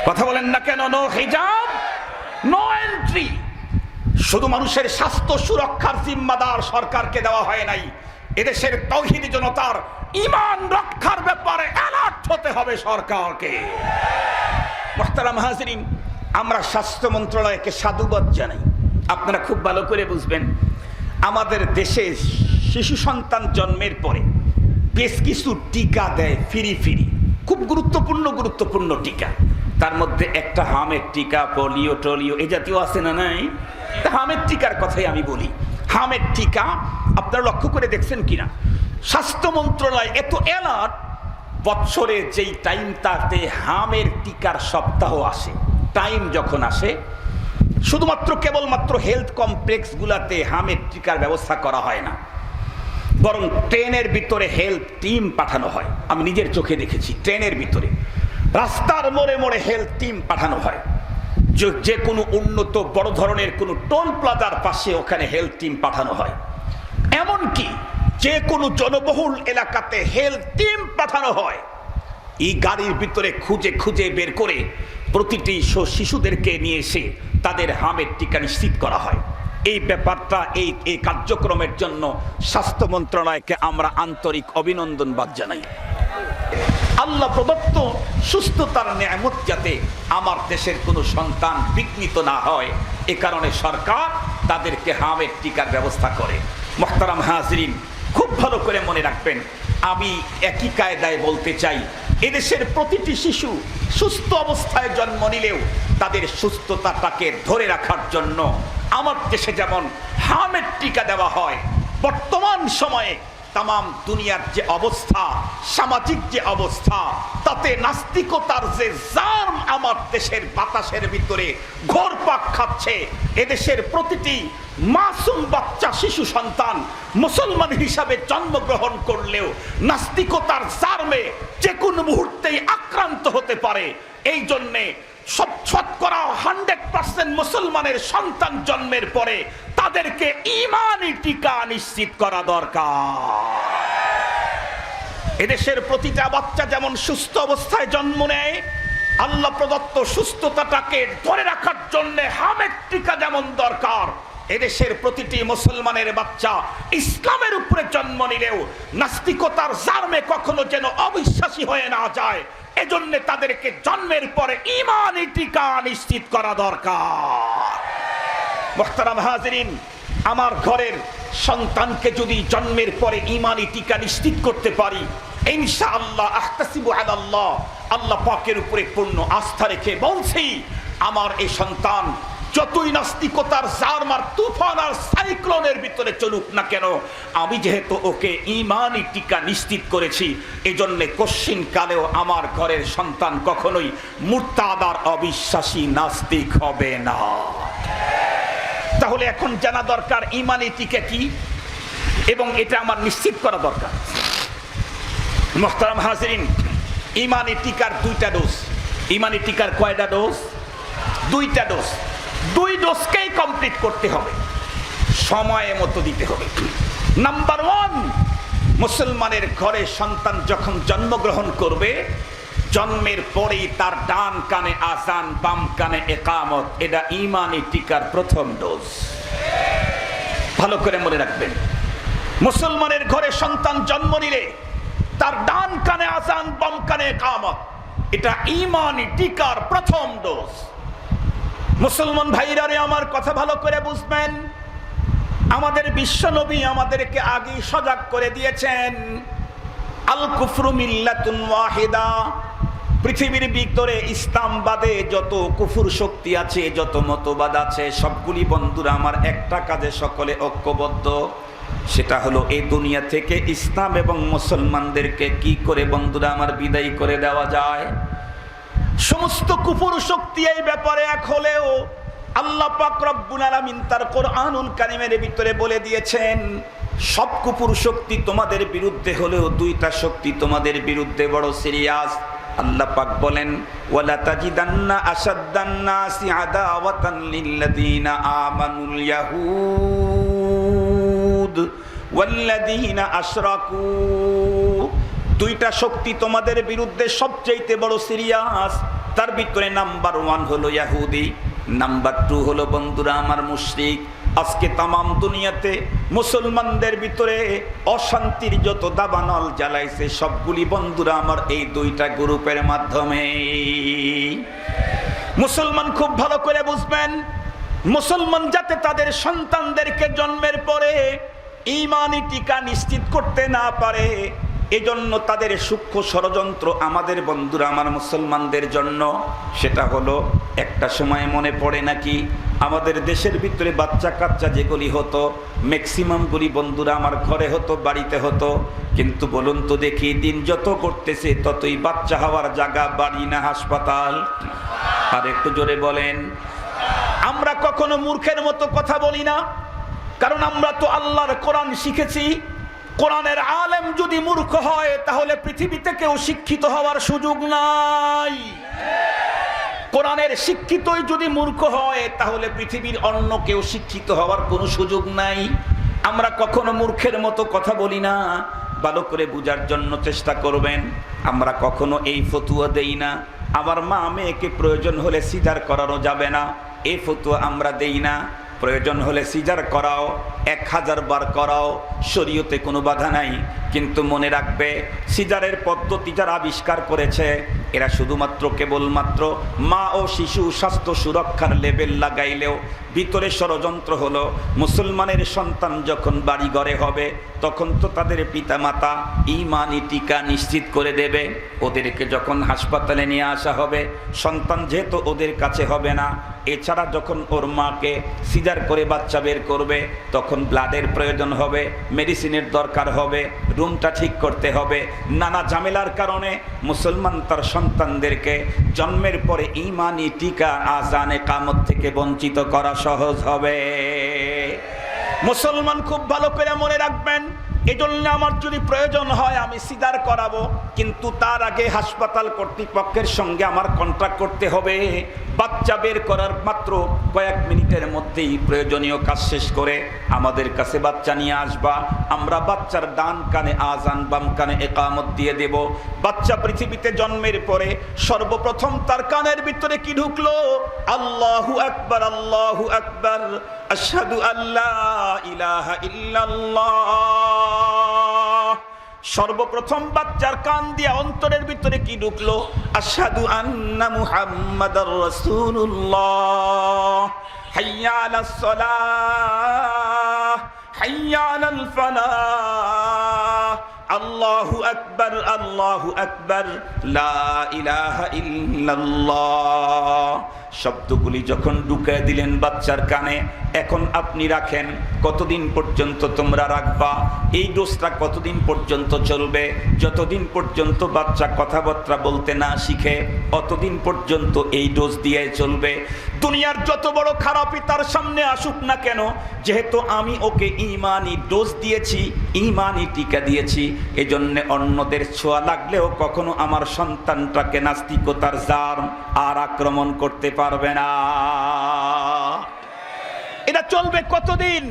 S1: কথা বলেন না কেন? নো হিজাব নো এন্ট্রি। শুধু মানুষের স্বাস্থ্য সুরক্ষার জিম্মাদার সরকারকে দেওয়া হয় নাই, এদেশের তাওহীদি জনতার ঈমান রক্ষার ব্যাপারে অ্যালার্ট হতে হবে সরকারকে। মুহতারাম হাজিরিন, আমরা স্বাস্থ্য মন্ত্রণালয়কে সাধুবাদ জানাই। আপনারা খুব ভালো করে বুঝবেন, আমাদের দেশে শিশু সন্তান জন্মের পরে বেশ কিছু টিকা দেয় ফ্রি ফ্রি, খুব গুরুত্বপূর্ণ টিকা। তার মধ্যে একটা হামের টিকা, পোলিও টোলিও এই জাতীয় আছে না নাই? হামের টিকার কথাই আমি বলি। হামের টিকা আপনারা লক্ষ্য করে দেখছেন কিনা, স্বাস্থ্য মন্ত্রণালয় এত অ্যালার্ট, বছরে যেই টাইমটাতে হামের টিকার সপ্তাহ আসে, টাইম যখন আসে, শুধুমাত্র কেবলমাত্র হেলথ কমপ্লেক্স গুলাতে হামের টিকার ব্যবস্থা করা হয় না, বরং ট্রেনের ভিতরে হেলথ টিম পাঠানো হয়। আমি নিজের চোখে দেখেছি, ট্রেনের ভিতরে রাস্তার মোড়ে মোড়ে হেলথ টিম পাঠানো হয়। যে কোনো উন্নত বড় ধরনের কোনো টোল প্লাজার পাশে ওখানে হেলথ টিম পাঠানো হয়। এমনকি যে কোনো জনবহুল এলাকাতে হেলথ টিম পাঠানো হয়। এই গাড়ির ভিতরে খুঁজে খুঁজে বের করে প্রতিটি শিশুদেরকে নিয়ে এসে তাদের হামের টিকা নিশ্চিত করা হয়। এই ব্যাপারটা এই কার্যক্রমের জন্য স্বাস্থ্য মন্ত্রণালয়কে আমরা আন্তরিক অভিনন্দনবাদ জানাই। আল্লাহ প্রদত্ত সুস্থতার নিয়ামত যাতে আমার দেশের কোনো সন্তান বিঘ্নিত না হয়, এ কারণে সরকার তাদেরকে হামের টিকার ব্যবস্থা করে। মুহতারাম হাজরিন, খুব ভালো করে মনে রাখবেন, আমি একই কায়দায় বলতে চাই, এদেশের প্রতিটি শিশু সুস্থ অবস্থায় জন্ম নিলেও তাদের সুস্থতাটাকে ধরে রাখার জন্য আমার দেশে যেমন হামের টিকা দেওয়া হয়, বর্তমান সময়ে তাম দুনিয়ার যে অবস্থা, সামাজিক যে অবস্থা, তাতে নাস্তিকতার যে জার্ম আমার দেশের বাতাসের ভিতরে ঘোরপাক খাচ্ছে, এদেশের প্রতিটি মাসুম বাচ্চা শিশু সন্তান মুসলমান হিসাবে জন্মগ্রহণ করলেও নাস্তিকতার জার্মে যে কোনো মুহূর্তেই আক্রান্ত হতে পারে। এই জন্যে শতকরা 100% মুসলমানের সন্তান জন্মের পরে তাদেরকে ঈমানি টিকা নিশ্চিত করা দরকার। এদেশের প্রতিটা বাচ্চা যেমন সুস্থ অবস্থায় জন্ম নেয়, আল্লাহ প্রদত্ত সুস্থতাটাকে ধরে রাখার জন্য হামের টিকা যেমন দরকার, এদেশের প্রতিটি মুসলমানের বাচ্চা ইসলামের উপরে জন্ম নিলেও নাস্তিকতার জার্মে কখনো যেন অবিশ্বাসী হয়ে না যায়, এজন্য তাদেরকে জন্মের পরে ঈমানি টিকা নিশ্চিত করা দরকার। মুহতারাম হাজিরিন, আমার ঘরের সন্তানকে যদি জন্মের পরে ঈমানি টিকা নিশ্চিত করতে পারি, ইনশাআল্লাহ আহতাসিবু আলাল্লাহ, আল্লাহ পাকের উপরে পূর্ণ আস্থা রেখে বলছি, আমার এই সন্তান যতই নাস্তিকতার জার্মার তুফান আর সাইক্লোনের ভিতরে চলুক না কেন, আমি যেহেতু ওকে ঈমানি টিকা নিশ্চিত করেছি, এজন্য কশ্চিন কালেও আমার ঘরের সন্তান কখনোই মুরতাদ অবিশ্বাসী নাস্তিক হবে না। তাহলে এখন জানা দরকার ঈমানি টিকা কি, এবং এটা আমার নিশ্চিত করা দরকার। মুহতারাম হাজিরিন, ঈমানি টিকার 2টা ডোজ। ঈমানি টিকার কয়টা ডোজ? 2টা ডোজ। 2 ডোজকেই কমপ্লিট করতে হবে, সময় মতো দিতে হবে। নাম্বার 1, মুসলমানের ঘরে সন্তান যখন জন্মগ্রহণ করবে, জন্মের পরেই তার ডান কানে আযান, বাম কানে ইকামত, এটা ঈমানি টিকার প্রথম ডোজ। ভালো করে মনে রাখবেন, মুসলমানের ঘরে সন্তান জন্ম নিলে তার ডান কানে আযান, বাম কানে ইকামত, এটা ঈমানি টিকার প্রথম ডোজ। মুসলমান ভাইরা রে, আমার কথা ভালো করে বুঝবেন, আমাদের বিশ্ব নবী আমাদেরকে আগেই সজাগ করে দিয়েছেন, আল কুফরু মিল্লাতুন ওয়াহিদা, পৃথিবীর ভিতরে ইসলাম বাদে যত কুফুর শক্তি আছে, যত মতবাদ আছে, সবগুলি বন্ধুরা আমার একটা কাজে সকলে ঐক্যবদ্ধ, সেটা হলো এই দুনিয়া থেকে ইসলাম এবং মুসলমানদেরকে কি করে বন্ধুরা আমার বিদায় করে দেওয়া যায়। সমস্ত কুফর শক্তি এই ব্যাপারে এক হলেও আল্লাহ পাক রব্বুল আলামিন তার কোরআনুল কারীমের ভিতরে বলে দিয়েছেন, সব কুফর শক্তি তোমাদের বিরুদ্ধে হলেও 2টা শক্তি তোমাদের বিরুদ্ধে বড় সিরিয়াস। আল্লাহ পাক বলেন, ওয়ালা তাজিদান্না আশাদ্দান নাসি আদাওয়াতান লিল্লাযীনা আমানুল ইয়াহুদ ওয়াল্লাযীনা আশরাকু। 2টা শক্তি তোমাদের বিরুদ্ধে সবচেয়ে বড় সিরিয়াস। তার ভিতরে নাম্বার 1 হলো ইহুদি, নাম্বার 2 হলো বন্ধুরা আমার মুশরিক। আজকে তাম দুনিয়াতে মুসলমানদের ভিতরে অশান্তির যত দাবানল জ্বালাইছে, সবগুলি বন্ধুরা আমার এই 2টা গ্রুপের মাধ্যমে। মুসলমান খুব ভালো করে বুঝবেন, মুসলমান যাতে তাদের সন্তানদেরকে জন্মের পরে ঈমানি টিকা নিশ্চিত করতে না পারে, এজন্য তাদের সূক্ষ্ম ষড়যন্ত্র আমাদের বন্ধুরা আমার মুসলমানদের জন্য। সেটা হলো, একটা সময় মনে পড়ে নাকি আমাদের দেশের ভিতরে বাচ্চা কাচ্চা যেগুলি হতো, ম্যাক্সিমামগুলি বন্ধুরা আমার ঘরে হতো, বাড়িতে হতো। কিন্তু বলুন তো দেখি, দিন যত করতেছে ততই বাচ্চা হওয়ার জায়গা বাড়ি না হাসপাতাল? আর একটু জোরে বলেন। আমরা কখনো মূর্খের মতো কথা বলি না, কারণ আমরা তো আল্লাহর কোরআন শিখেছি। কোরআনের আলেম যদি মূর্খ হয়, তাহলে পৃথিবীতে কেউ শিক্ষিত হওয়ার সুযোগ নাই। কোরআনের শিক্ষিতই যদি মূর্খ হয়, তাহলে পৃথিবীর অন্য কেউ শিক্ষিত হওয়ার কোনো সুযোগ নাই। আমরা কখনো মূর্খের মতো কথা বলি না, ভালো করে বুঝার জন্য চেষ্টা করবেন। আমরা কখনো এই ফতুয়া দেই না আমার মা মেয়েকে প্রয়োজন হলে সিজার করানো যাবে না, এই ফতুয়া আমরা দেই না। প্রয়োজন হলে সিজার করাও, 1000 বার করাও, শরীয়তে কোনো বাধা নাই। কিন্তু মনে রাখবে, সিজারের পদ্ধতি যারা আবিষ্কার করেছে এরা শুধুমাত্র কেবলমাত্র মা ও শিশু স্বাস্থ্য সুরক্ষার লেবেল লাগাইলেও ভিতরে ষড়যন্ত্র হলো মুসলমানের সন্তান যখন বাড়ি ঘরে হবে তখন তো তাদের পিতামাতা ঈমানি টিকা নিশ্চিত করে দেবে। ওদেরকে যখন হাসপাতালে নিয়ে আসা হবে, সন্তান যেহেতু ওদের কাছে হবে না, এছাড়া যখন ওর মাকে সিজার করে বাচ্চা বের করবে তখন ব্লাডের প্রয়োজন হবে, মেডিসিনের দরকার হবে, রুমটা ঠিক করতে হবে। নানা ঝামেলার কারণে মুসলমান তার সন্তানদেরকে জন্মের পরে ঈমানি টিকা আযান ইকামত থেকে বঞ্চিত করা সহজ হবে। মুসলমান খুব ভালো করে মনে রাখবেন, এজন্য আমার যদি প্রয়োজন হয় আমি সিজার করাবো, কিন্তু তার আগে হাসপাতাল কর্তৃপক্ষের সঙ্গে আমার কন্ট্যাক্ট করতে হবে। বাচ্চা বের করার মাত্র কয়েক মিনিটের মধ্যেই প্রয়োজনীয় কাজ শেষ করে আমাদের কাছে বাচ্চা নিয়ে আসবা। আমরা বাচ্চার ডান কানে আযান, বাম কানে ইকামত দিয়ে দেব। বাচ্চা পৃথিবীতে জন্মের পরে সর্বপ্রথম তার কানের ভিতরে কি ঢুকলো? আল্লাহু আকবার, আল্লাহু আকবার, আশহাদু আল্লা ইলাহা ইল্লাল্লাহ। সর্বপ্রথম বাচ্চার কান দিয়ে অন্তরের ভিতরে কি ঢুকলো? আশহাদু আন্না মুহাম্মাদার রাসূলুল্লাহ। হাইয়া আলাস সালাহ, হাইয়া আলাল ফালাহ, আল্লাহু আকবার, আল্লাহু আকবার, লা ইলাহা ইল্লাল্লাহ। শব্দগুলি যখন ঢুকিয়ে দিলেন বাচ্চার কানে, এখন আপনি রাখেন। কতদিন পর্যন্ত তোমরা রাখবা? এই ডোজটা কতদিন পর্যন্ত চলবে? যতদিন পর্যন্ত বাচ্চা কথাবার্তা বলতে না শিখে অতদিন পর্যন্ত এই ডোজ দিয়ে চলবে। দুনিয়ার যত বড় খারাপই তার সামনে আসুক না কেন, যেহেতু আমি ওকে ঈমানি ডোজ দিয়েছি, ঈমানি টিকা দিয়েছি, এজন্য অন্যদের ছোঁয়া লাগলেও কখনো আমার সন্তানটাকে নাস্তিকতার জার্ম আর আক্রমণ করতে পারবে না। এটা চলবে কতদিন?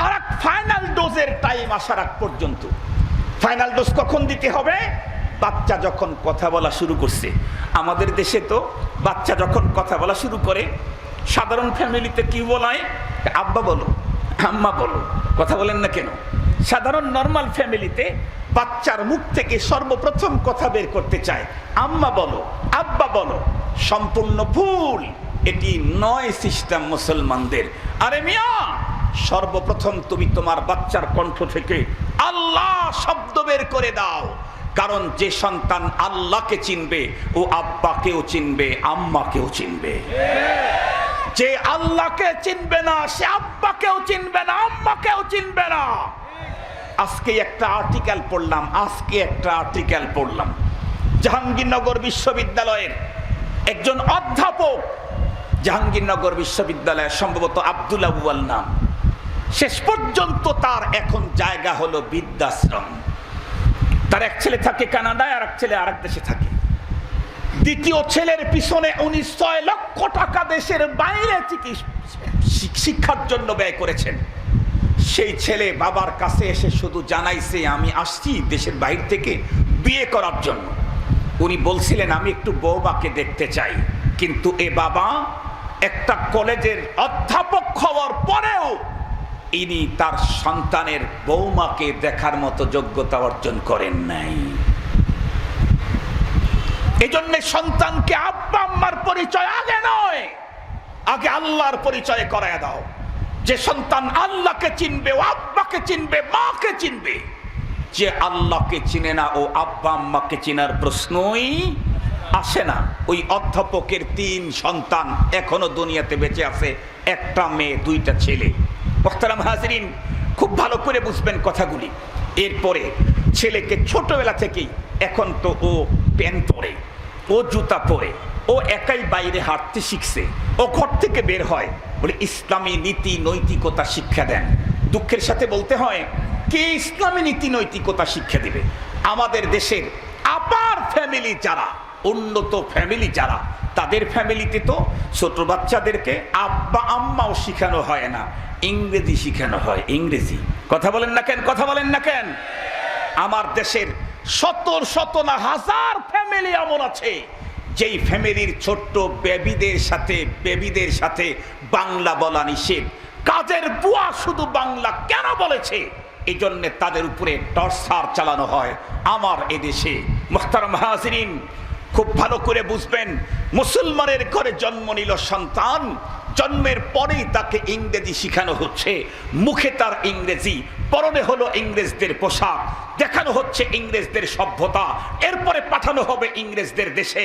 S1: আর এক ফাইনাল ডোজের টাইম আসার আগ পর্যন্ত। ফাইনাল ডোজ কখন দিতে হবে? বাচ্চা যখন কথা বলা শুরু করছে। আমাদের দেশে তো বাচ্চা যখন কথা বলা শুরু করে, সাধারণ ফ্যামিলিতে কি বলায়? আব্বা বলো, আম্মা বলো। কথা বলেন না কেন? সাধারণ নরমাল ফ্যামিলিতে বাচ্চার মুখ থেকে সর্বপ্রথম কথা বের করতে চায় আম্মা বলো, আব্বা বলো। সম্পূর্ণ ভুল। এটি নয় সিস্টেম মুসলমানদের। আরে মিয়া, সর্বপ্রথম তুমি তোমার বাচ্চার কণ্ঠ থেকে আল্লাহ শব্দ বের করে দাও। কারণ যে সন্তান আল্লাহকে চিনবে ও আব্বাকেও চিনবে, আম্মাকেও চিনবে। যে আল্লাহকে চিনবে না সে আব্বাকেও চিনবে না, আম্মাকেও চিনবে না। আজকে একটা আর্টিকেল পড়লাম জাহাঙ্গীরনগর বিশ্ববিদ্যালয়ের একজন অধ্যাপক, জাহাঙ্গীরনগর বিশ্ববিদ্যালয়ের সম্ভবত আব্দুল আউয়াল নাম। শেষ পর্যন্ত তার এখন জায়গা হলো বৃদ্ধাশ্রম। তার এক ছেলে থাকে কানাডায়, আর এক ছেলে আরেক দেশে থাকে। দ্বিতীয় ছেলের পিছনে উনি 6 লক্ষ টাকা দেশের বাইরে শিক্ষার জন্য ব্যয় করেছেন। সেই ছেলে বাবার কাছে এসে শুধু জানাইছে, আমি আসছি দেশের বাইরে থেকে বিয়ে করার জন্য। উনি বলছিলেন, আমি একটু বৌমাকে দেখতে চাই। কিন্তু এ বাবা একটা কলেজের অধ্যাপক হওয়ার পরেও ইনি তার সন্তানের বৌমাকে দেখার মতো যোগ্যতা অর্জন করেন নাই। এজন্য সন্তানকে আব্বা আম্মার পরিচয় আগে নয়, আগে আল্লাহর পরিচয় করায় দাও। যে সন্তান আল্লাহকে চিনবে ও আব্বাকে চিনবে, মাকে চিনবে। যে আল্লাহকে চিনে না ও আব্বা আম্মাকে চিনার প্রশ্নই আসে না। ওই অধ্যাপকের 3 সন্তান এখনো দুনিয়াতে বেঁচে আছে, একটা মেয়ে, 2টা ছেলে। মোহতারাম হাজরিন, খুব ভালো করে বুঝবেন কথাগুলি। এরপরে ছেলেকে ছোটবেলা থেকেই, এখন তো ও প্যান্ট পরে, ও জুতা পরে, ও একাই বাইরে হাঁটতে শিখছে, ও ঘর থেকে বের হয় বলে ইসলামী নীতি নৈতিকতা শিক্ষা দেন। দুঃখের সাথে বলতে হয়, কে ইসলামী নীতি নৈতিকতা শিক্ষা দিবে? আমাদের দেশের আপার ফ্যামিলি যারা, উন্নত ফ্যামিলি যারা, তাদের ফ্যামিলিতে তো ছোট বাচ্চাদেরকে আব্বা আম্মাও শিখানো হয় না, ইংরেজি শিখানো হয়। ইংরেজি। কথা বলেন না কেন? কথা বলেন না কেন? আমার দেশের শত শত না হাজার ফ্যামিলি এমন আছে যেই ফ্যামিলির ছোট্ট বেবিদের সাথে বাংলা বলা নিষেধ। কাজের বুয়া শুধু বাংলা কেন বলেছে, এই জন্য তাদের উপরে টর্চার চালানো হয় আমার এদেশে। মুহতারাম হাজিরিন, খুব ভালো করে বুঝবেন, মুসলমানের ঘরে জন্ম নিল সন্তান, জন্মের পরেই তাকে ইংরেজি শিখানো হচ্ছে, মুখে তার ইংরেজি, পরনে হলো ইংরেজদের পোশাক, দেখানো হচ্ছে ইংরেজদের সভ্যতা, এরপরে পাঠানো হবে ইংরেজদের দেশে।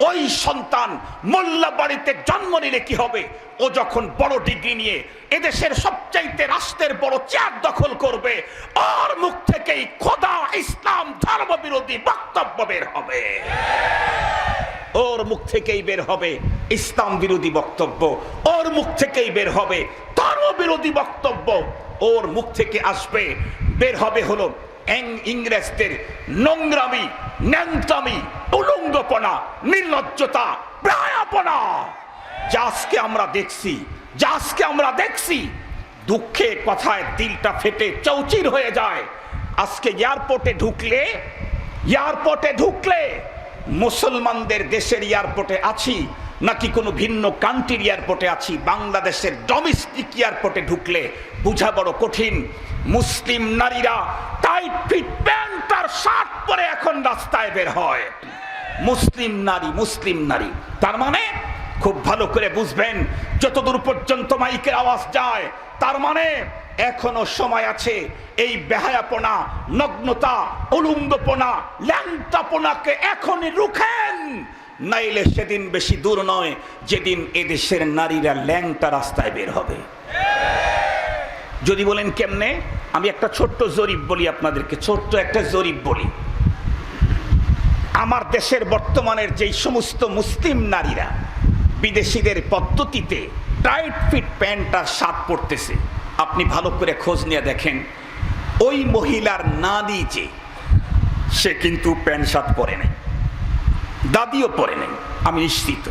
S1: ওই সন্তান মোল্লা বাড়িতে জন্ম নিলে কি হবে, ও যখন বড় ডিগ্রি নিয়ে এদেশের সবচাইতে রাষ্ট্রের বড় চেয়ার দখল করবে, ওর মুখ থেকেই খোদা ইসলাম ধর্ম বিরোধী বক্তব্য বের হবে, ওর মুখ থেকেই বের হবে ইসলাম বিরোধী বক্তব্য, ওর মুখ থেকেই বের হবে ধর্ম বিরোধী বক্তব্য, ওর মুখ থেকে আসবে বের হবে হলো ইংরেজদের নোংরামি, ন্যাংটামি, উলঙ্গপনা, নির্লজ্জতা, বেহায়াপনা। যা আজকে আমরা দেখছি, দুঃখে কথায় দিলটা ফেটে চৌচির হয়ে যায়। আজকে এয়ারপোর্টে ঢুকলে মুসলমানদের দেশের এয়ারপোর্টে আছি নাকি কোনো ভিন্ন কান্ট্রির এয়ারপোর্টে আছি, বাংলাদেশের ডোমেস্টিক এয়ারপোর্টে ঢুকলে বোঝা বড় কঠিন। মুসলিম নারীরা টাইট ফিট প্যান্ট আর শার্ট পরে এখন রাস্তায় বের হয়, মুসলিম নারী। তার মানে খুব ভালো করে বুঝবেন, যতদূর পর্যন্ত মাইকের আওয়াজ যায়, তার মানে এখনো সময় আছে এই বেহায়াপনা, নগ্নতা, উলঙ্গপনা, ল্যাংটাপনাকে এখনই রুখেন, নাইলে সেদিন বেশি দূর নয় যেদিন এদেশের নারীরা ল্যাংটা রাস্তায় বের হবে। যদি বলেন কেমনে, আমি একটা ছোট্ট জরিপ বলি আপনাদেরকে, ছোট্ট একটা জরিপ বলি। আমার দেশের বর্তমানের যেই সমস্ত মুসলিম নারীরা বিদেশিদের পদ্ধতিতে টাইট ফিট প্যান্ট আর শার্ট পরতেছে, আপনি ভালো করে খোঁজ নিয়ে দেখেন, ওই মহিলার নানি যে, সে কিন্তু প্যান্ট শার্ট পরে নাই, দাদিও পরে নাই, আমি নিশ্চিত।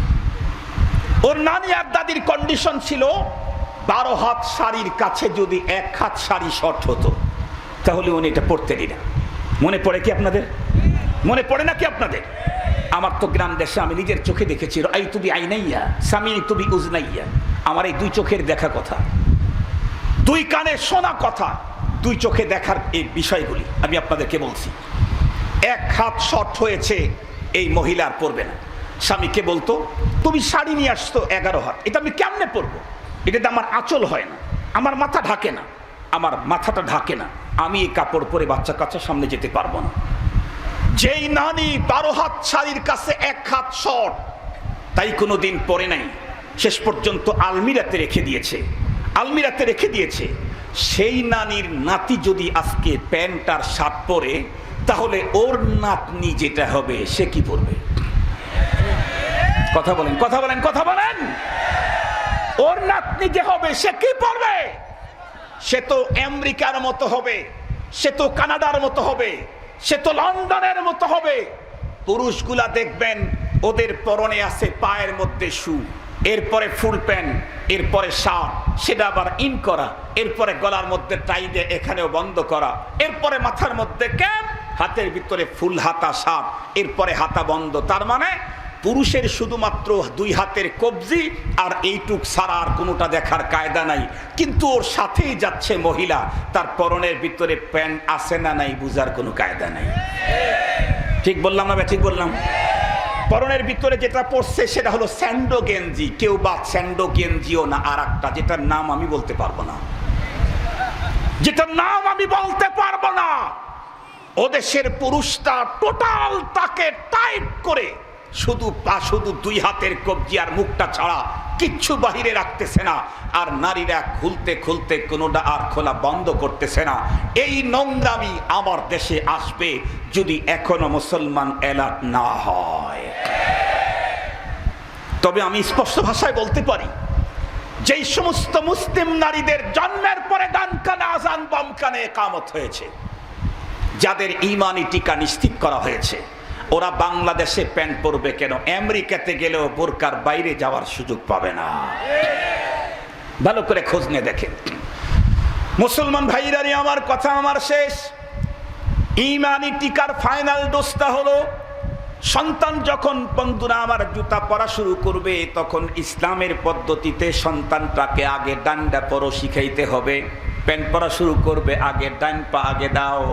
S1: ওর নানি আর দাদির কন্ডিশন ছিল 12 হাত শাড়ির কাছে যদি 1 হাত শাড়ি শর্ট হতো তাহলে উনি এটা পরতেনই না। মনে পড়ে কি আপনাদের? মনে পড়ে নাকি আপনাদের? আমার তো গ্রাম দেশে আমি নিজের চোখে দেখেছি, আই তুবি আইনাইয়া স্বামী তুবি উজনাইয়া। আমার এই 2 চোখের দেখা কথা, 2 কানে শোনা কথা, 2 চোখে দেখার এই বিষয়গুলি আমি আপনাদেরকে বলছি। 1 হাত শর্ট হয়েছে এই মহিলার পরবে না। স্বামীকে বলতো, তুমি শাড়ি নিয়ে আসতো 11 হাত, এটা আমি কেমনে পরবো, এটাতে আমার আঁচল হয় না, আমার মাথা ঢাকে না, আমার মাথাটা ঢাকে না, আমি এই কাপড় পরে বাচ্চা কাচ্চার সামনে যেতে পারবো না। যেই নানি 12 হাত শাড়ির কাছে 1 হাত শর্ট, তাই কোনোদিন পরে নাই, শেষ পর্যন্ত আলমিরাতে রেখে দিয়েছে। সেই নানির নাতি যদি আজকে প্যান্ট আর শার্ট পরে, তাহলে ওর নাতনি যেটা হবে সে কি পরবে? কথা বলেন। ওর নাতনি যে হবে সে কি পরবে? সে তো আমেরিকার মতো হবে, সে তো কানাডার মতো হবে, সে তো লন্ডনের মতো হবে। পুরুষগুলা দেখবেন ওদের পরনে আছে পায়ের মধ্যে শু, এরপরে ফুল প্যান্ট, এরপরে শার্ট, সেটা আবার ইন করা, এরপরে গলার মধ্যে টাই দিয়ে এখানেও বন্ধ করা, এরপরে মাথার মধ্যে ক্যাপ, হাতের ভিতরে ফুল হাতা শার্ট, এরপরে হাতা বন্ধ। তার মানে পুরুষের শুধুমাত্র 2 হাতের কবজি আর এইটুক ছাড়া আর কোনোটা দেখার কায়দা নাই। কিন্তু ওর সাথেই যাচ্ছে মহিলা, তার পরনের ভিতরে প্যান্ট আছে না নাই বুঝার কোনো কায়দা নাই। ঠিক বললাম না? ঠিক বললাম। পরনের ভিতরে যেটা পড়ছে সেটা হলো স্যান্ডো গেঞ্জি, কেউ বা স্যান্ডো গেঞ্জিও না, আর একটা যেটার নাম আমি বলতে পারবো না, ও দেশের পুরুষটা টোটাল তাকে টাইট করে শুধু 2 হাতের কবজি আর মুখটা ছাড়া কিচ্ছু বাহিরে রাখতেছে না, আর নারীরা খুলতে কোনোটা আর খোলা বন্ধ করতেছে না। এই নোংরামি আমার দেশে আসবে যদি এখনো মুসলমান অ্যালার্ট না হয়। তবে আমি স্পষ্ট ভাষায় বলতে পারি, যেই সমস্ত মুসলিম নারীদের জন্মের পরে ডান কানে আযান বাম কানে ইকামত হয়েছে, যাদের ঈমানি টিকা নিশ্চিত করা হয়েছে, ওরা বাংলাদেশে প্যান্ট পরবে কেন? আমেরিকাতে গেলেও বোরকার বাইরে যাওয়ার সুযোগ পাবে না। ভালো করে খোঁজ নিয়ে দেখেন মুসলমান ভাইরানি। আমার কথা আমার শেষ। ইমানি টিকার ফাইনাল ডোজটা হলো সন্তান যখন বন্ধুরা আমার জুতা পরা শুরু করবে তখন ইসলামের পদ্ধতিতে সন্তানটাকে আগে ডান্ডা পরো শিখাইতে হবে। প্যান্ট পরা শুরু করবে আগে ডান পা আগে দাও,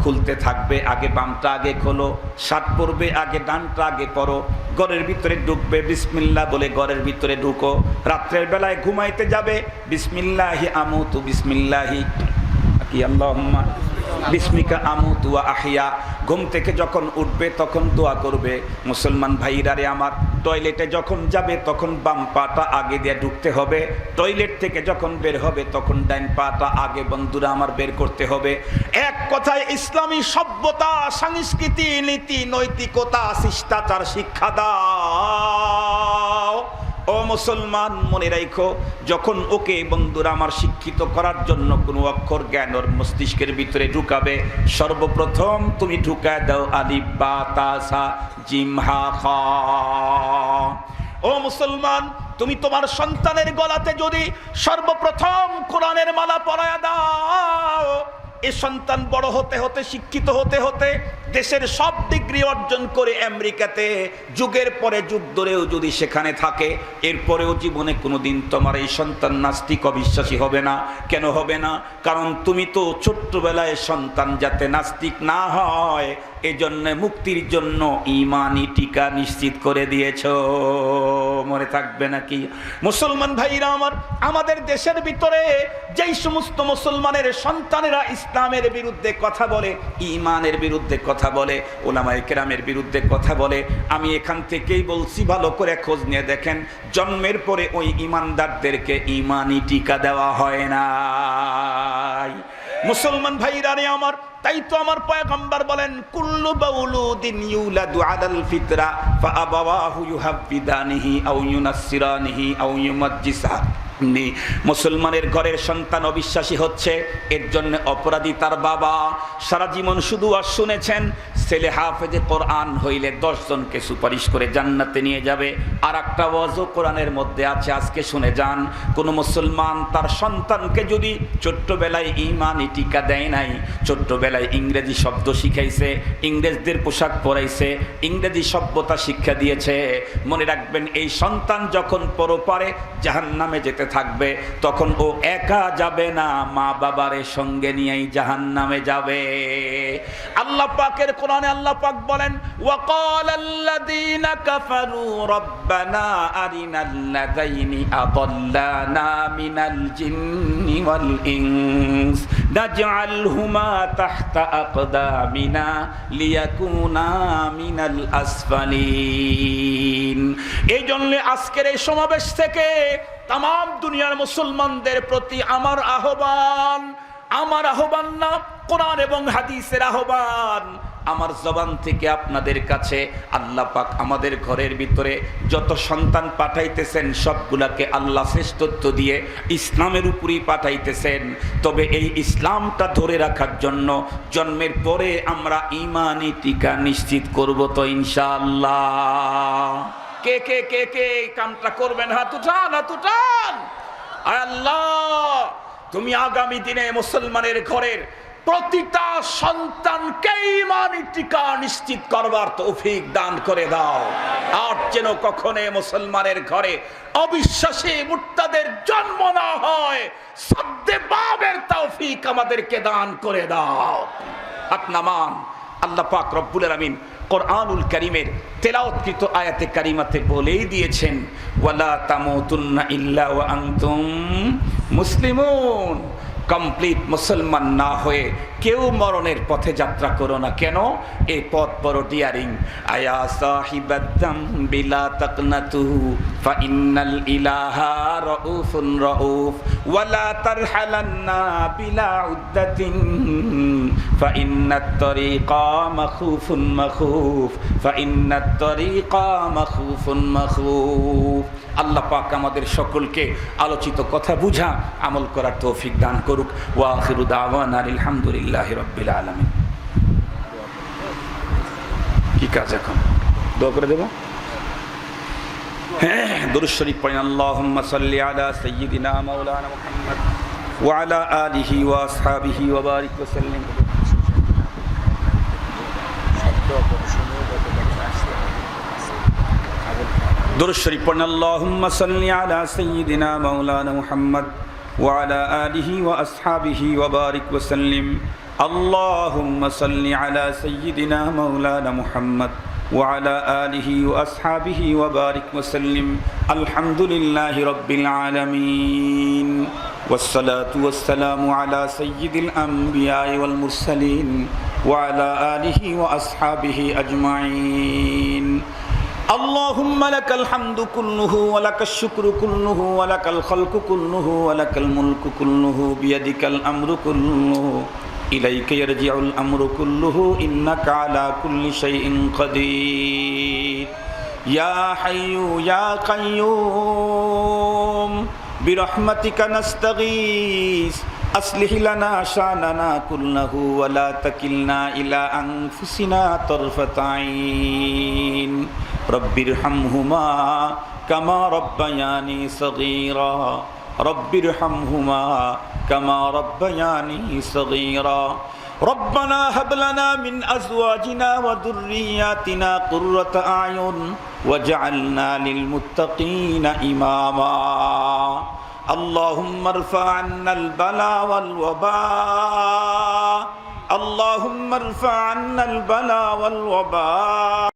S1: খুলতে থাকবে আগে বামটা আগে খোলো, শার্ট পরবে আগে ডানটা আগে পরো, ঘরের ভিতরে ঢুকবে বিসমিল্লাহ বলে ঘরের ভিতরে ঢুকো, রাত্রের বেলায় ঘুমাইতে যাবে বিসমিল্লাহি আমুতু বিসমিল্লাহি কি আল্লাহুম্মা বিসমিকা আমুতু ওয়া আহইয়া। ঘুম থেকে যখন উঠবে তখন দোয়া করবে। মুসলমান ভাইরা রে আমার, টয়লেটে যখন যাবে তখন বাম পাটা আগে দিয়ে ঢুকতে হবে, টয়লেট থেকে যখন বের হবে তখন ডান পাটা আগে বন্ধুরা আমার বের করতে হবে। এক কথায় ইসলামী সভ্যতা, সংস্কৃতি, নীতি, নৈতিকতা, শিষ্টাচার শিক্ষা দাও। ও মুসলমান মনে রাখো, যখন ওকে বন্ধুরা আমার শিক্ষিত করার জন্য কোনো অক্ষর জ্ঞান ওর মস্তিষ্কের ভিতরে ঢুকাবে, সর্বপ্রথম তুমি ঢুকায় দাও আলিফ বা তা সা জিম হা খা। ও মুসলমান, তুমি তোমার সন্তানের গলাতে যদি সর্বপ্রথম কোরআনের মালা পরায়া দাও, এ সন্তান বড় হতে হতে, শিক্ষিত হতে হতে, দেশের সব ডিগ্রি অর্জন করে আমেরিকাতে যুগের পরে যুগ ধরেও যদি সেখানে থাকে, এরপরেও জীবনে কোনোদিন তোমার এই সন্তান নাস্তিক অবিশ্বাসী হবে না। কেন হবে না? কারণ তুমি তো ছোট্টবেলায় সন্তান যাতে নাস্তিক না হয় এজন্য মুক্তির জন্য ঈমানি টিকা নিশ্চিত করে দিয়েছ। মনে থাকবে নাকি? মুসলমান ভাইরা আমার, আমাদের দেশের ভিতরে যেই সমস্ত মুসলমানের সন্তানেরা ইসলামের বিরুদ্ধে কথা বলে, ঈমানের বিরুদ্ধে কথা বলে, উলামায়ে কেরামের বিরুদ্ধে কথা বলে, আমি এখান থেকেই বলছি, ভালো করে খোঁজ নিয়ে দেখেন, জন্মের পরে ওই ঈমানদারদেরকে ঈমানি টিকা দেওয়া হয় না। মুসলমান ভাইরা রে আমার, তাই তো আমার পয়গম্বর বলেন, কুল্লু মাউলুদিন ইউলাদু আলাল ফিতরা ফাআবাওয়াহু ইউহাব্বিদানিহি আও ইউনাসসিরানিহি আও ইউমাজ্জিসানিহি। মুসলমানের ঘরের সন্তান অবিশ্বাসী হচ্ছে, এর জন্য অপরাধী তার বাবা। সারা জীবন শুধু আর শুনেছেন ছেলে হাফেজে কোরআন হইলে 10 জনকে সুপারিশ করে জান্নাতে নিয়ে যাবে। আর একটা ওয়াজও কোরআনের মধ্যে আছে, আজকে শুনে যান। কোন মুসলমান তার সন্তানকে যদি ছোট্টবেলায় ঈমানি টিকা দেয় নাই, ছোট্টবেলায় ইংরেজি শব্দ শিখাইছে, ইংরেজদের পোশাক পরাইছে, ইংরেজি সভ্যতা শিক্ষা দিয়েছে, মনে রাখবেন এই সন্তান যখন পরপারে জাহান্নামে যেতে থাকবে তখন ও একা যাবে না, মা বাবারে সঙ্গে নিয়েই জাহান্নামে যাবে। আল্লাহ পাকের কোরআনে আল্লাহ পাক বলেন, ওয়াকালাল্লাযীনা কাফারু রাব্বানা আরিনাল্লাযাইনি আদাল্লানা মিনাল জিন্নি ওয়াল ইনস নাজআলহুমা তাহতা আকদামিনা লিয়াকুনা মিনাল আসফালিন। এই জন্য আজকের এই সমাবেশ থেকে তাম দুনিয়ার মুসলমানদের প্রতি আমার আহ্বান না, কোরআন এবং হাদিসের আহ্বান। আমার জবান থেকে আপনাদের কাছে আল্লাহ পাক আমাদের ঘরের ভিতরে যত সন্তান পাঠাইতেছেন সবগুলাকে আল্লাহ শ্রেষ্ঠত্ব দিয়ে ইসলামের উপরই পাঠাইতেছেন। তবে এই ইসলামটা ধরে রাখার জন্য জন্মের পরে আমরা ঈমানি টিকা নিশ্চিত করব তো ইনশাআল্লাহ। কে কে কে কে কামটা করবেন? হাত উঠান, হাত উঠান। আয় আল্লাহ, তুমি আগামী দিনে মুসলমানের ঘরের প্রতিটা সন্তানকে ঈমানি টিকা নিশ্চিত করবার তৌফিক দান করে দাও। আর যেন কখনো মুসলমানের ঘরে অবিশ্বাসী মুর্তাদের জন্ম না হয়, সাদ্দে বাবের তৌফিক আমাদেরকে দান করে দাও। হাত নামান। আল্লাহ পাক রব্বুল আলামিন কোরআনুল কারীমের তেলাওয়াতকৃত আয়াতে কারিমাতে বলেই দিয়েছেন, ওয়ালা তামুতুন্না ইল্লা ওয়া আনতুম মুসলিমুন। কমপ্লিট মুসলমান না হয়ে কেউ মরণের পথে যাত্রা করো না। কেন? এই পথ বড় ডিয়ারিং। আয়া সাহিবাদ্দাম বিলা তাকনাতু ফা ইন্নাল ইলাহা রাউফুন রাউফ ওয়ালা তারহালান্না বিলা উদ্দাতিন ফা ইন্নাত তরিকা মাখুফুন মাখুফ ফা ইন্নাত তরিকা মাখুফুন মাখুফ। আল্লাহ পাক আমাদের সকলকে আলোচিত কথা বুঝা আমল করার তৌফিক দান করুক। ওয়া আখিরু দাওয়ানা আলহামদুলিল্লাহি রাব্বিল আলামিন। কি কাজ এখন? দোয়া করে দেব। হ্যাঁ, দুরূদ শরীফ পড়েন। আল্লাহুম্মা সাল্লি আলা সাইয়্যিদিনা মাওলানা মুহাম্মদ ওয়া আলা আলিহি ওয়া আসহাবিহি ওয়া বারিক ওয়া সাল্লিম।
S2: दुरूद शरीफ पढ़ना अल्लाहुम्मा सल्लि अला सय्यिदिना मौलाना मुहम्मद व अला आलिहि व अस्हाबिहि व बारिक व सल्लिम। अल्लाहुम्मा सल्लि अला सय्यिदिना मौलाना मुहम्मद व अला आलिहि व अस्हाबिहि व बारिक व सल्लिम। अल्हम्दुलिल्लाहि रब्बिल आलमीन वस्सलातु वस्सलामु अला सय्यिदिल अंबिया'i वल मुरसलीन व अला आलिहि व अस्हाबिहि अजमाइन। अल्लाहुम्मा लकल हम्दु कुल्लुहु व लकश शुक्रु कुल्लुहु व लकल खल्कु कुल्लुहु व लकल मुल्कु कुल्लुहु बियदिकल अम्रु कुल्लुहु इलैका यर्जिउल अम्रु कुल्लुहु इन्नका अला कुल्लि शैइन क़दीर। या हय्यु या क़य्यूम बिरहमतिका नस्तगीस अस्लिह लना शानना कुल्लहु व ला तकिलना इला अनफुसिना तर्फत ऐन। रब्बिरहमहुमा कमा रब्बयानी सगीरा रब्बिरहमहुमा कमा रब्बयानी सगीरा। रब्बना हब लना मिन अज़वाजिना व दुर्रिय्यातिना क़ुर्रत अयुन वजअलना लिलमुत्तक़ीना इमामा। अल्लाहुम्मा इरफ़ा अन्नल बला वल वबा अल्लाहुम्मा इरफ़ा अन्नल बला वल वबा।